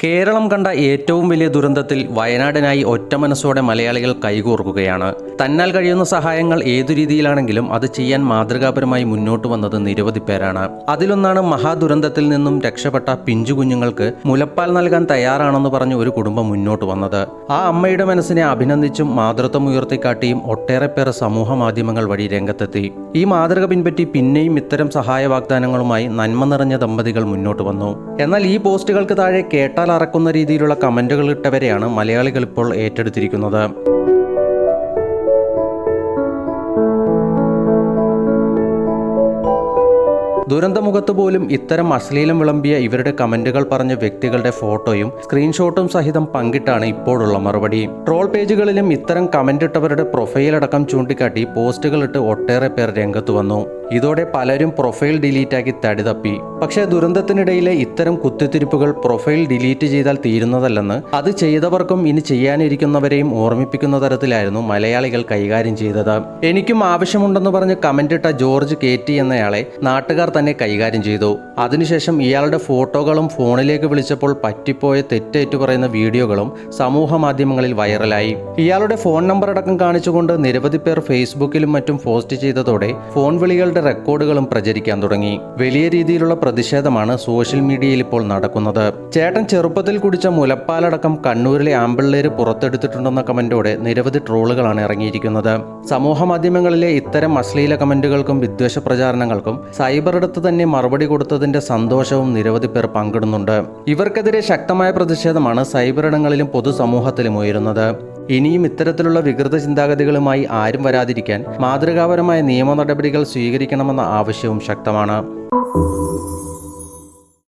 കേരളം കണ്ട ഏറ്റവും വലിയ ദുരന്തത്തിൽ വയനാടിനായി ഒറ്റമനസ്സോടെ മലയാളികൾ കൈകോർക്കുകയാണ്. തന്നാൽ കഴിയുന്ന സഹായങ്ങൾ ഏതു രീതിയിലാണെങ്കിലും അത് ചെയ്യാൻ മാതൃകാപരമായി മുന്നോട്ട് വന്നത് നിരവധി പേരാണ്. അതിലൊന്നാണ് മഹാദുരന്തത്തിൽ നിന്നും രക്ഷപ്പെട്ട പിഞ്ചു കുഞ്ഞുങ്ങൾക്ക് മുലപ്പാൽ നൽകാൻ തയ്യാറാണെന്ന് പറഞ്ഞ് ഒരു കുടുംബം മുന്നോട്ട് വന്നത്. ആ അമ്മയുടെ മനസ്സിനെ അഭിനന്ദിച്ചും മാതൃത്വം ഉയർത്തിക്കാട്ടിയും ഒട്ടേറെ പേർ സമൂഹ മാധ്യമങ്ങൾ വഴി രംഗത്തെത്തി. ഈ മാതൃക പിൻപറ്റി പിന്നെയും ഇത്തരം സഹായ വാഗ്ദാനങ്ങളുമായി നന്മ നിറഞ്ഞ ദമ്പതികൾ മുന്നോട്ട് വന്നു. എന്നാൽ ഈ പോസ്റ്റുകൾക്ക് താഴെ കേട്ടാൽ അറക്കുന്ന രീതിയിലുള്ള കമന്റുകൾ ഇട്ടവരെയാണ് മലയാളികൾ ഇപ്പോൾ ഏറ്റെടുത്തിരിക്കുന്നത്. ദുരന്തമുഖത്ത് പോലും ഇത്തരം അശ്ലീലം വിളമ്പിയ ഇവരുടെ കമന്റുകൾ പറഞ്ഞ വ്യക്തികളുടെ ഫോട്ടോയും സ്ക്രീൻഷോട്ടും സഹിതം പങ്കിട്ടാണ് ഇപ്പോഴുള്ള മറുപടി. ട്രോൾ പേജുകളിലും ഇത്തരം കമന്റ് ഇട്ടവരുടെ പ്രൊഫൈലടക്കം ചൂണ്ടിക്കാട്ടി പോസ്റ്റുകളിട്ട് ഒട്ടേറെ പേർ രംഗത്ത് വന്നു. ഇതോടെ പലരും പ്രൊഫൈൽ ഡിലീറ്റാക്കി തടിതപ്പി. പക്ഷേ ദുരന്തത്തിനിടയിലെ ഇത്തരം കുത്തിത്തിരിപ്പുകൾ പ്രൊഫൈൽ ഡിലീറ്റ് ചെയ്താൽ തീരുന്നതല്ലെന്ന് അത് ചെയ്തവർക്കും ഇനി ചെയ്യാനിരിക്കുന്നവരെയും ഓർമ്മിപ്പിക്കുന്ന തരത്തിലായിരുന്നു മലയാളികൾ കൈകാര്യം ചെയ്തത്. എനിക്കും ആവശ്യമുണ്ടെന്ന് പറഞ്ഞ് കമന്റിട്ട ജോർജ് KT എന്നയാളെ നാട്ടുകാർ തന്നെ കൈകാര്യം ചെയ്തു. അതിനുശേഷം ഇയാളുടെ ഫോട്ടോകളും ഫോണിലേക്ക് വിളിച്ചപ്പോൾ പറ്റിപ്പോയ തെറ്റേറ്റു പറയുന്ന വീഡിയോകളും സമൂഹ മാധ്യമങ്ങളിൽ വൈറലായി. ഇയാളുടെ ഫോൺ നമ്പർ അടക്കം കാണിച്ചുകൊണ്ട് നിരവധി പേർ ഫേസ്ബുക്കിലും മറ്റും പോസ്റ്റ് ചെയ്തതോടെ ഫോൺ വിളികളുടെ റെക്കോർഡുകളും പ്രചരിക്കാൻ തുടങ്ങി. വലിയ രീതിയിലുള്ള പ്രതിഷേധമാണ് സോഷ്യൽ മീഡിയയിൽ ഇപ്പോൾ നടക്കുന്നത്. ചേട്ടൻ ചെറുപ്പത്തിൽ കുടിച്ച മുലപ്പാലടക്കം കണ്ണൂരിലെ ആമ്പിള്ളേര് പുറത്തെടുത്തിട്ടുണ്ടെന്ന കമന്റോടെ നിരവധി ട്രോളുകളാണ് ഇറങ്ങിയിരിക്കുന്നത്. സമൂഹ മാധ്യമങ്ങളിലെ ഇത്തരം അശ്ലീല കമന്റുകൾക്കും വിദ്വേഷ പ്രചാരണങ്ങൾക്കും സൈബർ ഇടത്ത് തന്നെ മറുപടി കൊടുത്തതിന്റെ സന്തോഷവും നിരവധി പേർ പങ്കിടുന്നുണ്ട്. ഇവർക്കെതിരെ ശക്തമായ പ്രതിഷേധമാണ് സൈബർ ഇടങ്ങളിലും പൊതുസമൂഹത്തിലും ഉയരുന്നത്. ഇനിയും ഇത്തരത്തിലുള്ള വികൃത ചിന്താഗതികളുമായി ആരും വരാതിരിക്കാൻ മാതൃകാപരമായ നിയമ നടപടികൾ സ്വീകരിക്കണമെന്ന ആവശ്യവും ശക്തമാണ്.